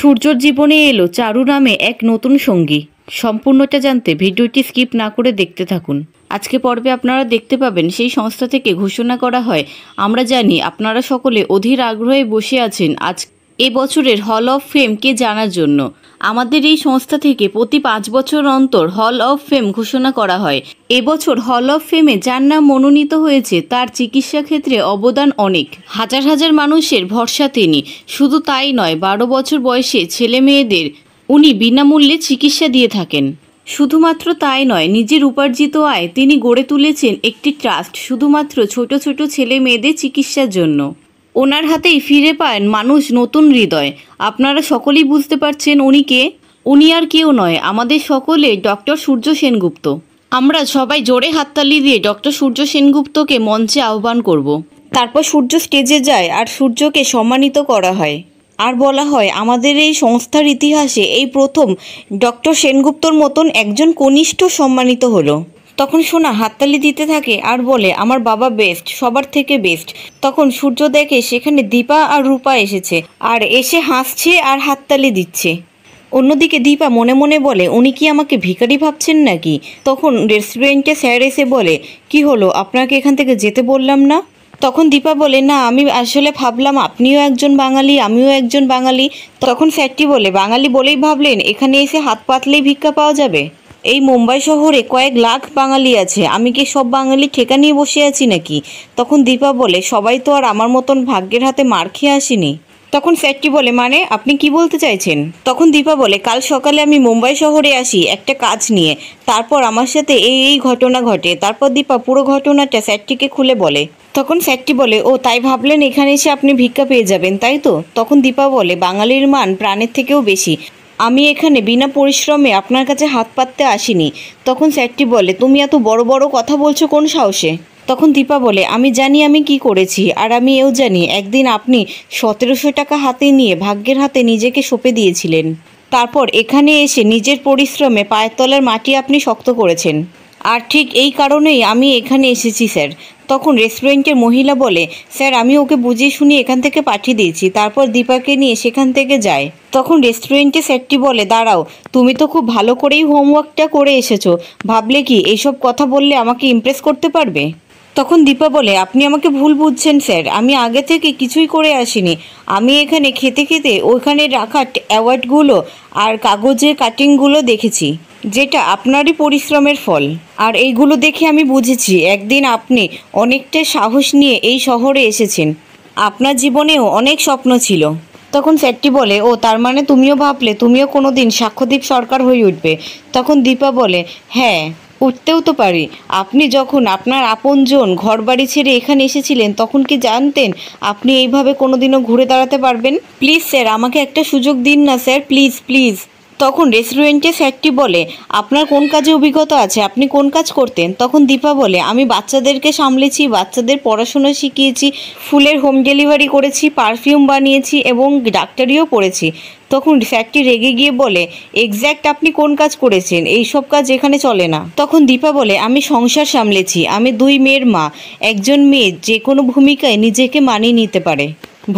সূর্যর জীবনে এলো চারু নামে এক নতুন সঙ্গী। সম্পূর্ণটা জানতে ভিডিওটি স্কিপ না করে দেখতে থাকুন। আজকে পর্বে আপনারা দেখতে পাবেন সেই সংস্থা থেকে ঘোষণা করা হয়, আমরা জানি আপনারা সকলে অধীর আগ্রহে বসে আছেন আজ এবছরের হল অফ ফেমকে জানার জন্য। আমাদের এই সংস্থা থেকে প্রতি 5 বছর অন্তর হল অফ ফেম ঘোষণা করা হয়। এবছর হল অফ ফেমে যার নাম মনোনীত হয়েছে তার চিকিৎসা ক্ষেত্রে অবদান অনেক, হাজার হাজার মানুষের ভরসা তিনি। শুধু তাই নয়, 12 বছর বয়সে ছেলে মেয়েদের উনি বিনামূল্যে চিকিৎসা দিয়ে থাকেন। শুধুমাত্র তাই নয়, নিজের উপার্জিত আয় তিনি গড়ে তুলেছেন একটি ট্রাস্ট শুধুমাত্র ছোট ছোট ছেলে মেয়েদের চিকিৎসার জন্য। ওনার হাতেই ফিরে পান মানুষ নতুন হৃদয়। আপনারা সকলেই বুঝতে পারছেন উনি কে। উনি আর কেউ নয়, আমাদের সকলে ডক্টর সূর্য সেনগুপ্ত। আমরা সবাই জোরে হাততালি দিয়ে ডক্টর সূর্য সেনগুপ্তকে মঞ্চে আহ্বান করব। তারপর সূর্য স্টেজে যায় আর সূর্যকে সম্মানিত করা হয়। আর বলা হয়, আমাদের এই সংস্থার ইতিহাসে এই প্রথম ডক্টর সেনগুপ্তর মতন একজন কনিষ্ঠ সম্মানিত হলো। তখন সোনা হাততালি দিতে থাকে আর বলে, আমার বাবা বেস্ট, সবার থেকে বেস্ট। তখন সূর্য দেখে সেখানে দীপা আর রূপা এসেছে আর এসে হাসছে আর হাততালি দিচ্ছে। অন্যদিকে দীপা মনে মনে বলে, উনি কি আমাকে ভিখারি ভাবছেন নাকি। তখন রেস্টুরেন্টে স্যার এসে বলে, কি হলো, আপনাকে এখান থেকে যেতে বললাম না। তখন দীপা বলে, না আমি আসলে ভাবলাম আপনিও একজন বাঙালি, আমিও একজন বাঙালি। তখন স্যারটি বলে, বাঙালি বলেই ভাবলেন এখানে এসে হাত পাতলেই ভিক্ষা পাওয়া যাবে? এই মুম্বাই শহরে কয়েক লাখ বাঙালি আছে, আমি কি সব বাঙালি ঠেকা নিয়ে বসে আছি নাকি? তখন দীপা বলে, সবাই তো আর আমার মতন ভাগ্যের হাতে মার খেয়ে আসেনি। তখন স্যারটি বলে, মানে আপনি কি বলতে চাইছেন? তখন দীপা বলে, কাল সকালে আমি মুম্বাই শহরে আসি একটা কাজ নিয়ে, তারপর আমার সাথে এই ঘটনা ঘটে। তারপর দীপা পুরো ঘটনাটা স্যারটিকে খুলে বলে। তখন স্যারটি বলে, ও তাই ভাবলেন এখানে এসে আপনি ভিক্ষা পেয়ে যাবেন, তাই তো? তখন দীপা বলে, বাঙালির মান প্রাণের থেকেও বেশি, আমি এখানে বিনা পরিশ্রমে আপনার কাছে হাত পাততে আসিনি। তখন স্যারটি বলে, তুমি এত বড় বড় কথা বলছো কোন সাহসে? তখন দীপা বলে, আমি জানি আমি কি করেছি, আর আমি এও জানি একদিন আপনি 1700 টাকা হাতে নিয়ে ভাগ্যের হাতে নিজেকে সঁপে দিয়েছিলেন। তারপর এখানে এসে নিজের পরিশ্রমে পায়ের তলার মাটি আপনি শক্ত করেছেন, আর ঠিক এই কারণেই আমি এখানে এসেছি স্যার। তখন রেস্টুরেন্টের মহিলা বলে, স্যার আমি ওকে বুঝিয়ে শুনিয়ে এখান থেকে পাঠিয়ে দিয়েছি। তারপর দীপাকে নিয়ে সেখান থেকে যায়। তখন রেস্টুরেন্টে স্যারটি বলে, দাঁড়াও, তুমি তো খুব ভালো করেই হোমওয়ার্কটা করে এসেছো, ভাবলে কি এইসব কথা বললে আমাকে ইমপ্রেস করতে পারবে? তখন দীপা বলে, আপনি আমাকে ভুল বুঝছেন স্যার, আমি আগে থেকে কিছুই করে আসিনি। আমি এখানে খেতে খেতে ওইখানে রাখা অ্যাওয়ার্ডগুলো আর কাগজের কাটিংগুলো দেখেছি, যেটা আপনারই পরিশ্রমের ফল। আর এইগুলো দেখে আমি বুঝেছি একদিন আপনি অনেকটা সাহস নিয়ে এই শহরে এসেছেন, আপনার জীবনেও অনেক স্বপ্ন ছিল। তখন স্যারটি বলে, ও তার মানে তুমিও ভাবলে তুমিও কোনো দিন সাক্ষ্যদীপ সরকার হয়ে উঠবে? তখন দীপা বলে, হ্যাঁ উঠতেও তো পারি। আপনি যখন আপনার আপনজন ঘর বাড়ি ছেড়ে এখানে এসেছিলেন তখন কি জানতেন আপনি এইভাবে কোনোদিনও ঘুরে দাঁড়াতে পারবেন? প্লিজ স্যার আমাকে একটা সুযোগ দিন না স্যার, প্লিজ প্লিজ। তখন রেস্টুরেন্টে স্যারটি বলে, আপনার কোন কাজে অভিজ্ঞতা আছে, আপনি কোন কাজ করতেন? তখন দীপা বলে, আমি বাচ্চাদেরকে সামলেছি, বাচ্চাদের পড়াশোনা শিখিয়েছি, ফুলের হোম ডেলিভারি করেছি, পারফিউম বানিয়েছি এবং ডাক্তারিও পড়েছি। তখন স্যারটি রেগে গিয়ে বলে, এক্স্যাক্ট আপনি কোন কাজ করেছেন? এই সব কাজ এখানে চলে না। তখন দীপা বলে, আমি সংসার সামলেছি, আমি 2 মেয়ের মা। একজন মেয়ে যে কোনো ভূমিকায় নিজেকে মানিয়ে নিতে পারে,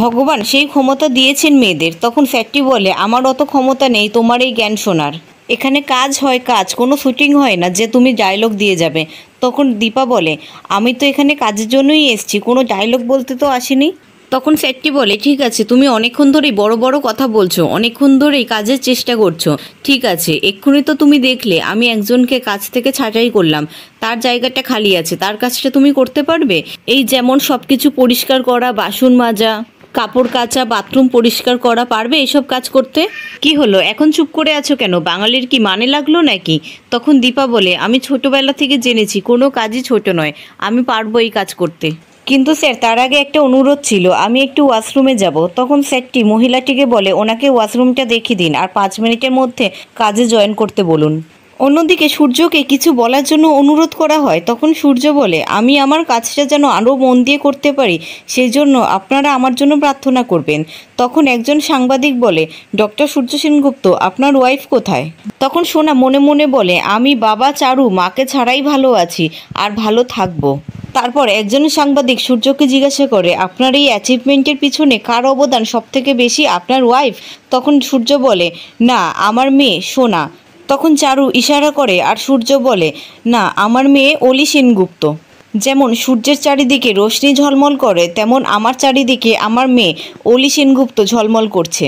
ভগবান সেই ক্ষমতা দিয়েছেন মেয়েদের। তখন স্যারটি বলে, আমার অত ক্ষমতা নেই তোমার এই জ্ঞান শোনার। এখানে কাজ হয় কাজ, কোনো শুটিং হয় না যে তুমি ডায়লগ দিয়ে যাবে। তখন দীপা বলে, আমি তো এখানে কাজের জন্যই এসেছি, কোনো ডায়লগ বলতে তো আসিনি। তখন স্যারটি বলে, ঠিক আছে তুমি অনেকক্ষণ ধরেই বড় বড় কথা বলছো, অনেকক্ষণ ধরেই কাজের চেষ্টা করছো, ঠিক আছে এক্ষুনি তো তুমি দেখলে আমি একজনকে কাজ থেকে ছাঁটাই করলাম, তার জায়গাটা খালি আছে, তার কাজটা তুমি করতে পারবে? এই যেমন সব কিছু পরিষ্কার করা, বাসন মাজা, কাপড় কাচা, বাথরুম পরিষ্কার করা, পারবে এইসব কাজ করতে? কি হলো এখন চুপ করে আছো কেন, বাঙালির কি মানে লাগলো নাকি? তখন দীপা বলে, আমি ছোটবেলা থেকে জেনেছি কোনো কাজই ছোট নয়, আমি পারবো এই কাজ করতে। কিন্তু স্যার তার আগে একটা অনুরোধ ছিল, আমি একটু ওয়াশরুমে যাব। তখন স্যারটি মহিলাটিকে বলে, ওনাকে ওয়াশরুমটা দেখিয়ে দিন আর 5 মিনিটের মধ্যে কাজে জয়েন করতে বলুন। অন্যদিকে সূর্যকে কিছু বলার জন্য অনুরোধ করা হয়। তখন সূর্য বলে, আমি আমার কাজটা যেন আরও মন দিয়ে করতে পারি, সেই জন্য আপনারা আমার জন্য প্রার্থনা করবেন। তখন একজন সাংবাদিক বলে, ডক্টর সূর্য সেনগুপ্ত, আপনার ওয়াইফ কোথায়? তখন সোনা মনে মনে বলে, আমি বাবা চারু মাকে ছাড়াই ভালো আছি আর ভালো থাকবো। তারপর একজন সাংবাদিক সূর্যকে জিজ্ঞাসা করে, আপনার এই অ্যাচিভমেন্টের পিছনে কার অবদান সবথেকে বেশি, আপনার ওয়াইফ? তখন সূর্য বলে, না, আমার মেয়ে সোনা। তখন চারু ইশারা করে আর সূর্য বলে, না, আমার মেয়ে অলি সেনগুপ্ত। যেমন সূর্যের চারিদিকে রোশনি ঝলমল করে, তেমন আমার চারিদিকে আমার মেয়ে অলি সেনগুপ্ত ঝলমল করছে।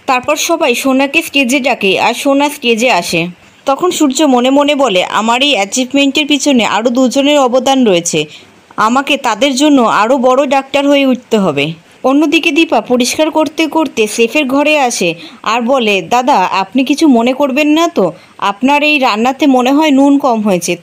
তারপর সবাই সোনাকে স্টেজে ডাকে আর সোনা স্টেজে আসে। তখন সূর্য মনে মনে বলে, আমার এই অ্যাচিভমেন্টের পিছনে আরও দুজনের অবদান রয়েছে, আমাকে তাদের জন্য আরও বড় ডাক্তার হয়ে উঠতে হবে। অন্যদিকে দীপা পরিষ্কার করতে করতে শেফের ঘরে আসে আর বলে, দাদা, আপনি কিছু মনে করবেন না তো? আপনার এই রান্নাতে মনে হয় নুন কম হয়েছে।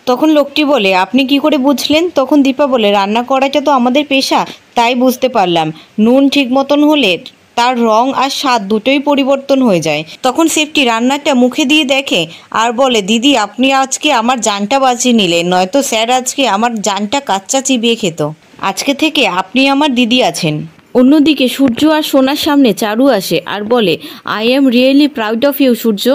তখন লোকটি বলে, আপনি কি করে বুঝলেন? তখন দীপা বলে, রান্না করাটা তো আমাদের পেশা, তাই বুঝতে পারলাম। নুন ঠিক মতন হলে তার রং আর স্বাদ দুটোই পরিবর্তন হয়ে যায়। তখন শেফটি রান্নাটা মুখে দিয়ে দেখে আর বলে, দিদি, আপনি আজকে আমার জানটা বাঁচিয়ে নিলেন, নয়তো স্যার আজকে আমার জানটা কাচ্চা চিবিয়ে খেত। আজকে থেকে আপনি আমার দিদি আছেন। অন্যদিকে সূর্য আর সোনার সামনে চারু আসে আর বলে, I am really proud of you Surya.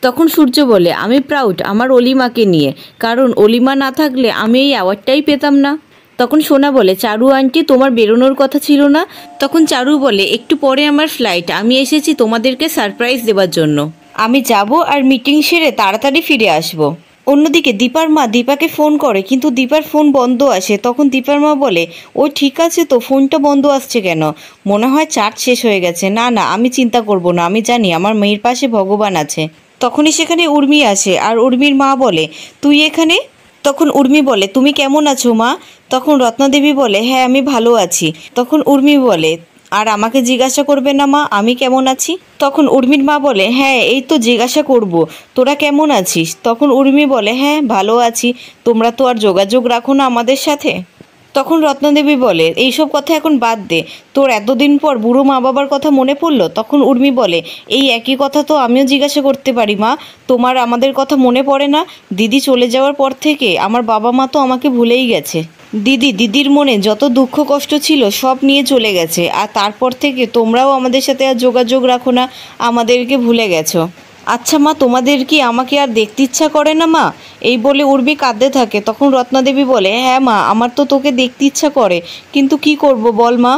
তখন সূর্য বলে, আমি প্রাউড আমার অলিমাকে নিয়ে, কারণ অলিমা না থাকলে আমি এই অ্যাওয়ার্ডটাই পেতাম না। তখন সোনা বলে, চারু আন্টি, তোমার বেরোনোর কথা ছিল না? তখন চারু বলে, একটু পরে আমার ফ্লাইট, আমি এসেছি তোমাদেরকে সারপ্রাইজ দেওয়ার জন্য। আমি যাব আর মিটিং সেরে তাড়াতাড়ি ফিরে আসব। অন্যদিকে দীপার মা দীপাকে ফোন করে, কিন্তু দীপার ফোন বন্ধ আসে। তখন দীপার মা বলে, ও ঠিক আছে তো, ফোনটা বন্ধ আসছে কেন? মনে হয় চার্জ শেষ হয়ে গেছে। না না, আমি চিন্তা করব না, আমি জানি আমার মেয়ের পাশে ভগবান আছে। তখনই সেখানে উর্মি আসে আর উর্মির মা বলে, তুই এখানে? তখন উর্মি বলে, তুমি কেমন আছো মা? তখন রত্নাদেবী বলে, হ্যাঁ, আমি ভালো আছি। তখন উর্মি বলে, আর আমাকে জিজ্ঞাসা করবে না মা আমি কেমন আছি? তখন উর্মির মা বলে, হ্যাঁ, এই তো জিজ্ঞাসা করব, তোরা কেমন আছিস? তখন উর্মি বলে, হ্যাঁ, ভালো আছি। তোমরা তো আর যোগাযোগ রাখো না আমাদের সাথে। তখন রত্নাদেবী বলে, এইসব কথা এখন বাদ দে, তোর এতদিন পর বুড়ো মা বাবার কথা মনে পড়লো? তখন উর্মি বলে, এই একই কথা তো আমিও জিজ্ঞাসা করতে পারি মা, তোমার আমাদের কথা মনে পড়ে না? দিদি চলে যাওয়ার পর থেকে আমার বাবা মা তো আমাকে ভুলেই গেছে। দিদির মনে যত দুঃখ কষ্ট ছিল সব নিয়ে চলে গেছে, আর তারপর থেকে তোমরাও আমাদের সাথে আর যোগাযোগ রাখো না, আমাদেরকে ভুলে গেছো। আচ্ছা মা, তোমাদের কি আমাকে আর দেখতে ইচ্ছা করে না মা? এই বলে উর্মি কাঁদতে থাকে। তখন রত্নাদেবী বলে, হ্যাঁ মা, আমার তো তোকে দেখতে ইচ্ছা করে, কিন্তু কি করব বল মা?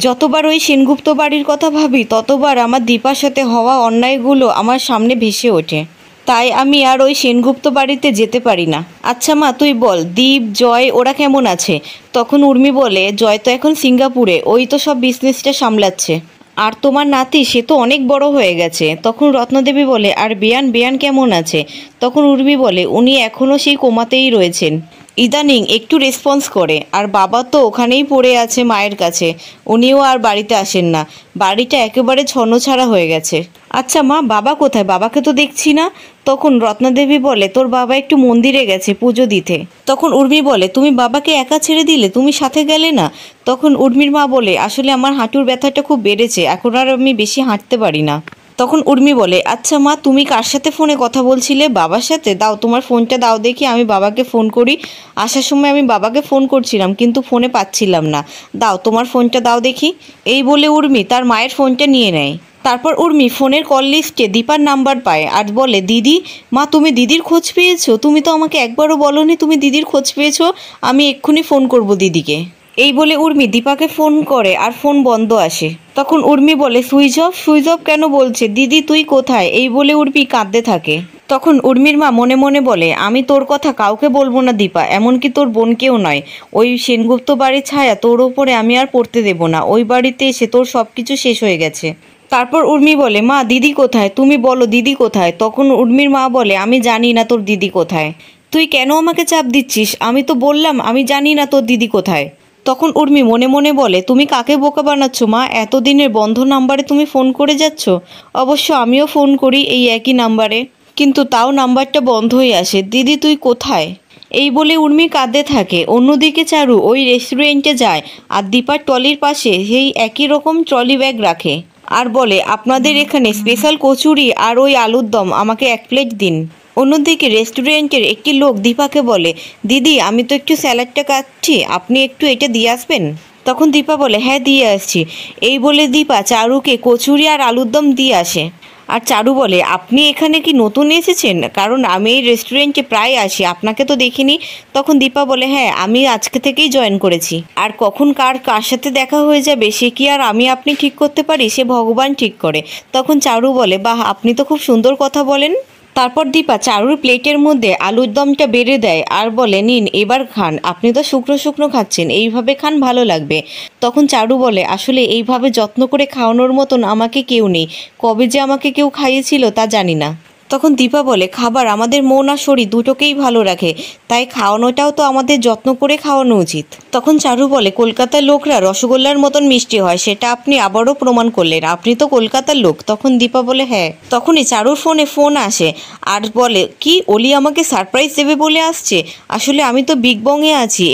যতবার ওই সেনগুপ্ত বাড়ির কথা ভাবি ততবার আমার দীপার সাথে হওয়া অন্যায়গুলো আমার সামনে ভেসে ওঠে, তাই আমি আর ওই সেনগুপ্ত বাড়িতে যেতে পারি না। আচ্ছা মা, তুই বল, দীপ, জয় ওরা কেমন আছে? তখন উর্মি বলে, জয় তো এখন সিঙ্গাপুরে, ওই তো সব বিজনেসটা সামলাচ্ছে। আর তোমার নাতি, সে তো অনেক বড় হয়ে গেছে। তখন রত্নদেবী বলে, আর বেয়ান কেমন আছে? তখন উর্মি বলে, উনি এখনও সেই কোমাতেই রয়েছেন, ইদানিং একটু রেসপন্স করে। আর বাবা তো ওখানেই পড়ে আছে মায়ের কাছে, উনিও আর বাড়িতে আসেন না, বাড়িটা একেবারে ছন্নছাড়া হয়ে গেছে। আচ্ছা মা, বাবা কোথায়? বাবাকে তো দেখছি না। তখন রত্নাদেবী বলে, তোর বাবা একটু মন্দিরে গেছে পুজো দিতে। তখন উর্মি বলে, তুমি বাবাকে একা ছেড়ে দিলে, তুমি সাথে গেলে না? তখন উর্মির মা বলে, আসলে আমার হাঁটুর ব্যথাটা খুব বেড়েছে, এখন আর আমি বেশি হাঁটতে পারি না। তখন উর্মি বলে, আচ্ছা মা, তুমি কার সাথে ফোনে কথা বলছিলে? বাবার সাথে? দাও তোমার ফোনটা দাও দেখি, আমি বাবাকে ফোন করি। আসার সময় আমি বাবাকে ফোন করছিলাম, কিন্তু ফোনে পাচ্ছিলাম না, দাও তোমার ফোনটা দাও দেখি। এই বলে উর্মি তার মায়ের ফোনটা নিয়ে নেয়। তারপর উর্মি ফোনের কল লিস্টে দীপার নাম্বার পায় আর বলে, দিদি, মা, তুমি দিদির খোঁজ পেয়েছো? তুমি তো আমাকে একবারও বলোনি তুমি দিদির খোঁজ পেয়েছো, আমি এক্ষুনি ফোন করব দিদিকে। এই বলে উর্মি দীপাকে ফোন করে আর ফোন বন্ধ আসে। তখন উর্মি বলে, সুইচ অফ কেন বলছে? দিদি তুই কোথায়? এই বলে উর্মি কাঁদতে থাকে। তখন উর্মির মা মনে মনে বলে, আমি তোর কথা কাউকে বলবো না দীপা, এমনকি তোর বোনকেও নয়। ওই সেনগুপ্ত বাড়ির ছায়া তোর ওপরে আমি আর পড়তে দেব না, ওই বাড়িতে এসে তোর সব কিছু শেষ হয়ে গেছে। তারপর উর্মি বলে, মা, দিদি কোথায়? তুমি বলো দিদি কোথায়? তখন উর্মির মা বলে, আমি জানি না তোর দিদি কোথায়, তুই কেন আমাকে চাপ দিচ্ছিস? আমি তো বললাম আমি জানি না তোর দিদি কোথায়। তখন উর্মি মনে মনে বলে, তুমি কাকে বোকা বানাচ্ছ মা? এতদিনের বন্ধ নাম্বারে তুমি ফোন করে যাচ্ছ। অবশ্য আমিও ফোন করি এই একই নাম্বারে, কিন্তু তাও নাম্বারটা বন্ধই আসে। দিদি তুই কোথায়? এই বলে উর্মি কাঁদতে থাকে। অন্যদিকে চারু ওই রেস্টুরেন্টে যায় আর দীপার ট্রলির পাশে সেই একই রকম ট্রলি ব্যাগ রাখে আর বলে, আপনাদের এখানে স্পেশাল কচুরি আর ওই আলুর দম আমাকে 1 প্লেট দিন। অন্যদিকে রেস্টুরেন্টের একটি লোক দীপাকে বলে, দিদি আমি তো একটু স্যালাডটা কাটছি, আপনি একটু এটা দিয়ে আসবেন। তখন দীপা বলে, হ্যাঁ দিয়ে আসছি। এই বলে দীপা চারুকে কচুরি আর আলুর দম দিয়ে আসে। আর চারু বলে, আপনি এখানে কি নতুন এসেছেন? কারণ আমি এই রেস্টুরেন্টে প্রায় আসি, আপনাকে তো দেখিনি। তখন দীপা বলে, হ্যাঁ আমি আজকে থেকেই জয়েন করেছি। আর কখন কার সাথে দেখা হয়ে যাবে সে কি আর আপনি ঠিক করতে পারি? সে ভগবান ঠিক করে। তখন চারু বলে, বাহ আপনি তো খুব সুন্দর কথা বলেন। তারপর দীপা চারুর প্লেটের মধ্যে আলুর দমটা বেড়ে দেয় আর বলে, নিন এবার খান, আপনি তো শুকনো শুকনো খাচ্ছেন, এইভাবে খান ভালো লাগবে। তখন চারু বলে, আসলে এইভাবে যত্ন করে খাওয়ানোর মতন আমাকে কেউ নেই, কবে যে আমাকে কেউ খাইয়েছিল তা জানি না। তখন দীপা বলে, খাবার আমাদের মন আর শরীর দুটোকেই ভালো রাখে, তাই খাওয়ানোটাও তো আমাদের যত্ন করে খাওয়ানো উচিত। তখন চারু বলে, কলকাতার লোকরা রসগোল্লার মতন মিষ্টি হয়, সেটা আপনি আবারও প্রমাণ করলেন, আপনি তো কলকাতার লোক। তখন দীপা বলে, হ্যাঁ। তখনই চারুর ফোন আসে আর বলে, কি অলি আমাকে সারপ্রাইজ দেবে বলে আসছে? আসলে আমি তো বিগ বংয়ে আছি,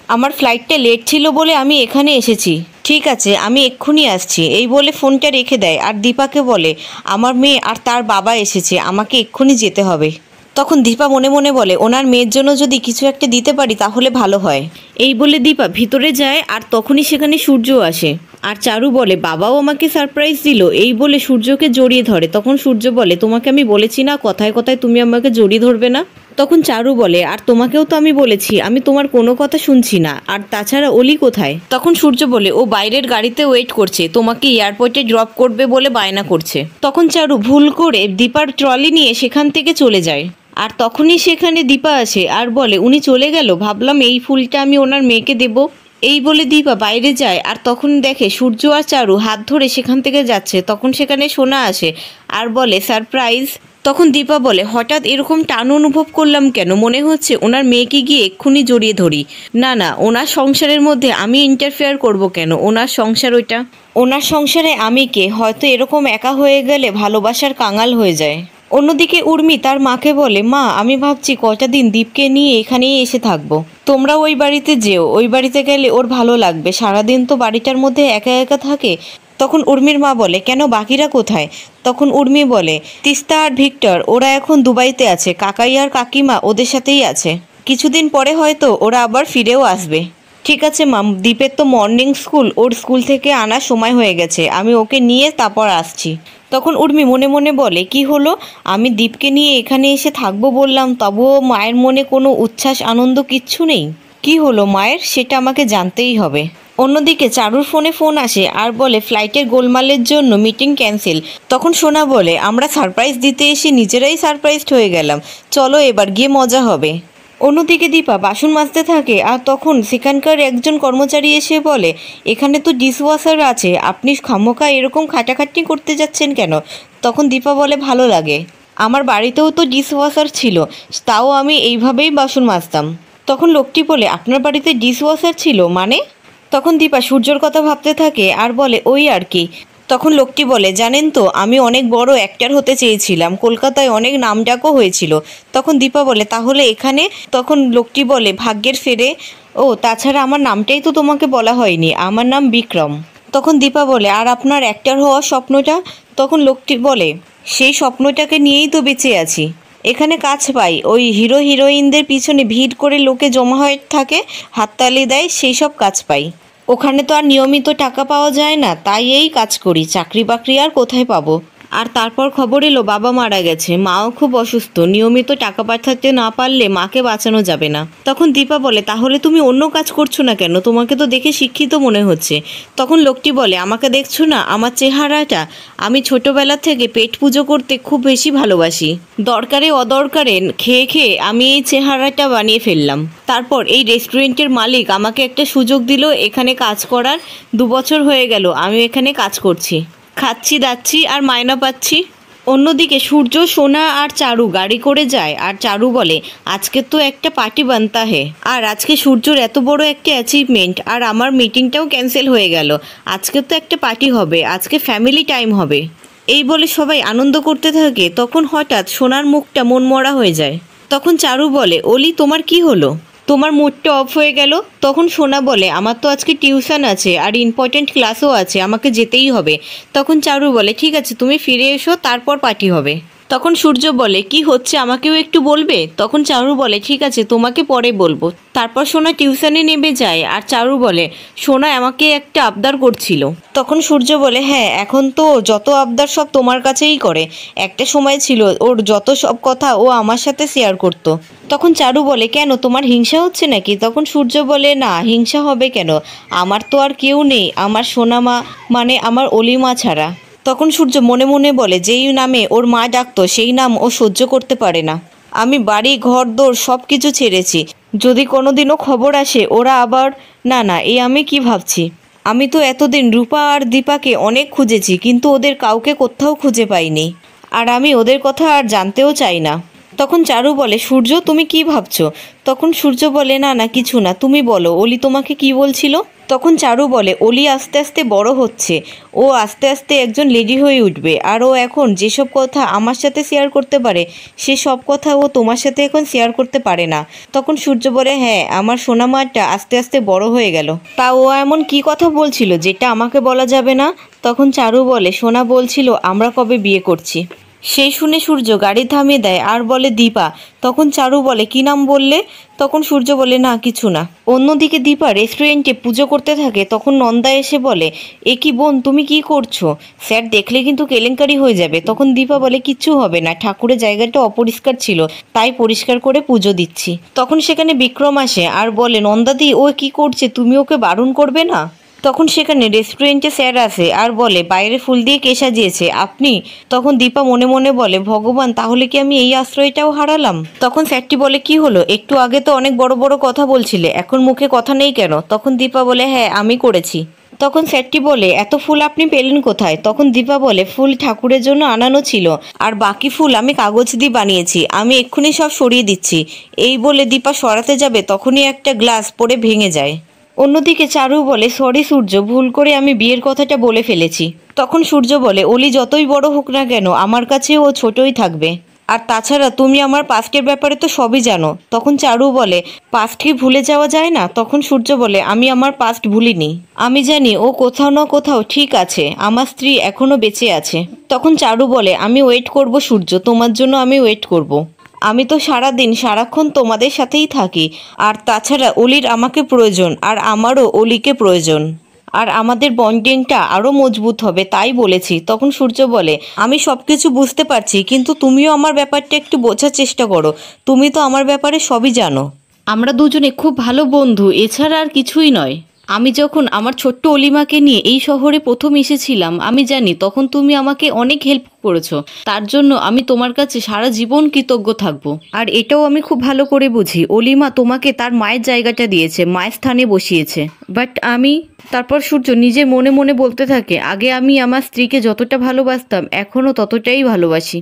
আমার ফ্লাইটটা লেট ছিল বলে আমি এখানে এসেছি। ঠিক আছে আমি এক্ষুনি আসছি। এই বলে ফোনটা রেখে দেয় আর দীপাকে বলে, আমার মেয়ে আর তার বাবা এসেছে, আমাকে এক্ষুনি যেতে হবে। তখন দীপা মনে মনে বলে, ওনার মেয়ের জন্য যদি কিছু একটা দিতে পারি তাহলে ভালো হয়। এই বলে দীপা ভিতরে যায় আর তখনই সেখানে সূর্য আসে। আর চারু বলে, বাবাও আমাকে সারপ্রাইজ দিল। এই বলে সূর্যকে জড়িয়ে ধরে। তখন সূর্য বলে, তোমাকে আমি বলেছি না কথায় কথায় তুমি আমাকে জড়িয়ে ধরবে না? তখন চারু বলে, আর তোমাকেও তো আমি বলেছি আমি তোমার কোনো কথা শুনছি না, আর তাছাড়া অলি কোথায়? তখন সূর্য বলে, ও বাইরের গাড়িতে ওয়েট করছে, তোমাকে এয়ারপোর্টে ড্রপ করবে বলে বায়না করছে। তখন চারু ভুল করে দীপার ট্রলি নিয়ে সেখান থেকে চলে যায়। আর তখনই সেখানে দীপা আসে আর বলে, উনি চলে গেল, ভাবলাম এই ফুলটা আমি ওনার মেয়েকে দেব। এই বলে দীপা বাইরে যায় আর তখন দেখে সূর্য আর চারু হাত ধরে সেখান থেকে যাচ্ছে। তখন সেখানে সোনা আসে আর বলে, সারপ্রাইজ। তখন দীপা বলে, হঠাৎ এরকম টান অনুভব করলাম কেন? মনে হচ্ছে ওনার মেয়েকে গিয়ে এক্ষুনি জড়িয়ে ধরি। না না, ওনার সংসারের মধ্যে আমি ইন্টারফেয়ার করব কেন? ওনার সংসার ওইটা, ওনার সংসারে আমি কে? হয়তো এরকম একা হয়ে গেলে ভালোবাসার কাঙাল হয়ে যায়। অন্যদিকে উর্মি তার মাকে বলে, মা আমি ভাবছি কয়টা দিন দীপকে নিয়ে এখানেই এসে থাকবো, তোমরা ওই বাড়িতে যেও, ওই বাড়িতে গেলে ওর ভালো লাগবে, সারাদিন তো বাড়িটার মধ্যে একা একা থাকে। তখন উর্মির মা বলে, কেন বাকিরা কোথায়? তখন উর্মি বলে, তিস্তা আর ভিক্টর ওরা এখন দুবাইতে আছে, কাকাই আর কাকিমা ওদের সাথেই আছে, কিছুদিন পরে হয়তো ওরা আবার ফিরেও আসবে। ঠিক আছে মাম, দীপের তো মর্নিং স্কুল, ওর স্কুল থেকে আনার সময় হয়ে গেছে, আমি ওকে নিয়ে তারপর আসছি। তখন উর্মি মনে মনে বলে, কি হলো, আমি দীপকে নিয়ে এখানে এসে থাকবো বললাম, তবুও মায়ের মনে কোনো উচ্ছ্বাস আনন্দ কিচ্ছু নেই। কি হলো মায়ের, সেটা আমাকে জানতেই হবে। অন্যদিকে চারুর ফোন আসে আর বলে, ফ্লাইটের গোলমালের জন্য মিটিং ক্যান্সেল। তখন সোনা বলে, আমরা সারপ্রাইজ দিতে এসে নিজেরাই সারপ্রাইজড হয়ে গেলাম, চলো এবার গিয়ে মজা হবে। অন্যদিকে দীপা বাসন মাজতে থাকে আর তখন সেখানকার একজন কর্মচারী এসে বলে, এখানে তো ডিশওয়াশার আছে, আপনি খামোখা এরকম খাটাখাটনি করতে যাচ্ছেন কেন? তখন দীপা বলে, ভালো লাগে, আমার বাড়িতেও তো ডিশওয়াশার ছিল, তাও আমি এইভাবেই বাসন মাজতাম। তখন লোকটি বলে, আপনার বাড়িতে ডিশওয়াশার ছিল মানে? তখন দীপা সূর্যর কথা ভাবতে থাকে আর বলে, ওই আর কি। তখন লোকটি বলে, জানেন তো আমি অনেক বড় অ্যাক্টর হতে চেয়েছিলাম, কলকাতায় অনেক নামডাকও হয়েছিল। তখন দীপা বলে, তাহলে এখানে? তখন লোকটি বলে, ভাগ্যের ফেরে। ও তাছাড়া আমার নামটাই তো তোমাকে বলা হয়নি, আমার নাম বিক্রম। তখন দীপা বলে, আর আপনার অ্যাক্টর হওয়ার স্বপ্নটা? তখন লোকটি বলে, সেই স্বপ্নটাকে নিয়েই তো বেঁচে আছি, এখানে কাজ পাই, ওই হিরো হিরোইনদের পিছনে ভিড় করে লোকে জমা হয়ে থাকে, হাততালি দেয়, সেই সব কাজ পাই। ওখানে তো আর নিয়মিত টাকা পাওয়া যায় না, তাই এই কাজ করি, চাকরি বাকরি আর কোথায় পাবো? আর তারপর খবর এলো বাবা মারা গেছে, মাও খুব অসুস্থ, নিয়মিত টাকা পাঠাতে না পারলে মাকে বাঁচানো যাবে না। তখন দীপা বলে, তাহলে তুমি অন্য কাজ করছো না কেন? তোমাকে তো দেখে শিক্ষিত মনে হচ্ছে। তখন লোকটি বলে, আমাকে দেখছো না, আমার চেহারাটা, আমি ছোটবেলা থেকে পেট পুজো করতে খুব বেশি ভালোবাসি, দরকারে অদরকারে খেয়ে খেয়ে আমি এই চেহারাটা বানিয়ে ফেললাম। তারপর এই রেস্টুরেন্টের মালিক আমাকে একটা সুযোগ দিল এখানে কাজ করার, 2 বছর হয়ে গেল আমি এখানে কাজ করছি, খাচ্ছি দাচ্ছি আর মায়না পাচ্ছি। অন্যদিকে সূর্য, সোনা আর চারু গাড়ি করে যায় আর চারু বলে, আজকে তো একটা পার্টি বানতা হে, আর আজকে সূর্যর এত বড় একটা অ্যাচিভমেন্ট আর আমার মিটিংটাও ক্যান্সেল হয়ে গেল, আজকে তো একটা পার্টি হবে, আজকে ফ্যামিলি টাইম হবে। এই বলে সবাই আনন্দ করতে থাকে। তখন হঠাৎ সোনার মুখটা মনমরা হয়ে যায়। তখন চারু বলে, অলি তোমার কি হলো, তোমার মুডটা অফ হয়ে গেল? তখন সোনা বলে, আমার তো আজকে টিউশন আছে আর ইম্পর্টেন্ট ক্লাসও আছে, আমাকে যেতেই হবে। তখন চারু বলে, ঠিক আছে তুমি ফিরে এসো, তারপর পার্টি হবে। তখন সূর্য বলে কি হচ্ছে আমাকেও একটু বলবে? তখন চারু বলে ঠিক আছে তোমাকে পরে বলবো। তারপর সোনা টিউশনে নেমে যায় আর চারু বলে সোনা আমাকে একটা আবদার করছিল। তখন সূর্য বলে হ্যাঁ এখন তো যত আবদার সব তোমার কাছেই করে, একটা সময় ছিল ওর যত সব কথা ও আমার সাথে শেয়ার করতো। তখন চারু বলে কেন তোমার হিংসা হচ্ছে নাকি? তখন সূর্য বলে না হিংসা হবে কেন, আমার তো আর কেউ নেই আমার সোনা মা মানে আমার অলিমা ছাড়া। তখন সূর্য মনে মনে বলে যেই নামে ওর মা ডাকতো সেই নাম ও সহ্য করতে পারে না। আমি বাড়ি ঘর দোর সব কিছু ছেড়েছি, যদি কোনোদিনও খবর আসে ওরা আবার না না এই আমি কি ভাবছি। আমি তো এতদিন রূপা আর দীপাকে অনেক খুঁজেছি কিন্তু ওদের কাউকে কোথাও খুঁজে পাইনি, আর আমি ওদের কথা আর জানতেও চাই না। তখন চারু বলে সূর্য তুমি কি ভাবছো? তখন সূর্য বলে না না কিছু না, তুমি বলো অলি তোমাকে কি বলছিল? তখন চারু বলে অলি আস্তে আস্তে বড় হচ্ছে, ও আস্তে আস্তে একজন লেডি হয়ে উঠবে, আর ও এখন যেসব কথা আমার সাথে শেয়ার করতে পারে সে সব কথা ও তোমার সাথে এখন শেয়ার করতে পারে না। তখন সূর্য বলে হ্যাঁ আমার সোনা মাটা আস্তে আস্তে বড় হয়ে গেল, তা ও এমন কি কথা বলছিল যেটা আমাকে বলা যাবে না? তখন চারু বলে সোনা বলছিল আমরা কবে বিয়ে করছি। সেই শুনে সূর্য গাড়ি থামিয়ে দেয় আর বলে দীপা। তখন চারু বলে কি নাম বললে? তখন সূর্য বলে না কিছু না। অন্যদিকে দীপা রেস্টুরেন্টে পুজো করতে থাকে, তখন নন্দা এসে বলে এ কি বোন তুমি কি করছো? স্যার দেখলে কিন্তু কেলেঙ্কারি হয়ে যাবে। তখন দীপা বলে কিচ্ছু হবে না, ঠাকুরের জায়গাটা অপরিষ্কার ছিল তাই পরিষ্কার করে পুজো দিচ্ছি। তখন সেখানে বিক্রম আসে আর বলে নন্দাদি ও কি করছে, তুমি ওকে বারণ করবে না? তখন সেখানে রেস্টুরেন্টে স্যার আসে আর বলে বাইরে ফুল দিয়ে কে সাজিয়েছে আপনি? তখন দীপা মনে মনে বলে ভগবান তাহলে কি আমি এই আশ্রয়টাও হারালাম? তখন স্যারটি বলে কি হলো, একটু আগে তো অনেক বড় বড় কথা বলছিলে, এখন মুখে কথা নেই কেন? তখন দীপা বলে হ্যাঁ আমি করেছি। তখন স্যারটি বলে এত ফুল আপনি পেলেন কোথায়? তখন দীপা বলে ফুল ঠাকুরের জন্য আনানো ছিল আর বাকি ফুল আমি কাগজ দিয়ে বানিয়েছি, আমি এক্ষুনি সব সরিয়ে দিচ্ছি। এই বলে দীপা সরাতে যাবে তখনই একটা গ্লাস পড়ে ভেঙে যায়। অন্যদিকে চারু বলে সরি সূর্য, ভুল করে আমি বিয়ের কথাটা বলে ফেলেছি। তখন সূর্য বলে অলি যতই বড় হোক না কেন আমার কাছে ও ছোটই থাকবে, আর তাছাড়া তুমি আমার পাস্টের ব্যাপারে তো সবই জানো। তখন চারু বলে পাস্ট কি ভুলে যাওয়া যায় না? তখন সূর্য বলে আমি আমার পাস্ট ভুলিনি, আমি জানি ও কোথাও না কোথাও ঠিক আছে, আমার স্ত্রী এখনো বেঁচে আছে। তখন চারু বলে আমি ওয়েট করব সূর্য, তোমার জন্য আমি ওয়েট করব, আমি তো সারাদিন সারাক্ষণ তোমাদের সাথেই থাকি, আর তাছাড়া অলির আমাকে প্রয়োজন আর আমারও অলিকে প্রয়োজন, আর আমাদের বন্ডিংটা আরও মজবুত হবে তাই বলেছি। তখন সূর্য বলে আমি সব কিছু বুঝতে পারছি কিন্তু তুমিও আমার ব্যাপারটা একটু বোঝার চেষ্টা করো, তুমি তো আমার ব্যাপারে সবই জানো। আমরা দুজনে খুব ভালো বন্ধু, এছাড়া আর কিছুই নয়। আমি যখন আমার ছোট্ট অলিমাকে নিয়ে এই শহরে প্রথম এসেছিলাম আমি জানি তখন তুমি আমাকে অনেক হেল্প করেছো, তার জন্য আমি তোমার কাছে সারা জীবন কৃতজ্ঞ থাকবো। আর এটাও আমি খুব ভালো করে বুঝি অলিমা তোমাকে তার মায়ের জায়গাটা দিয়েছে, মায়ের স্থানে বসিয়েছে, বাট আমি। তারপর সূর্য নিজের মনে মনে বলতে থাকে আগে আমি আমার স্ত্রীকে যতটা ভালোবাসতাম এখনও ততটাই ভালোবাসি।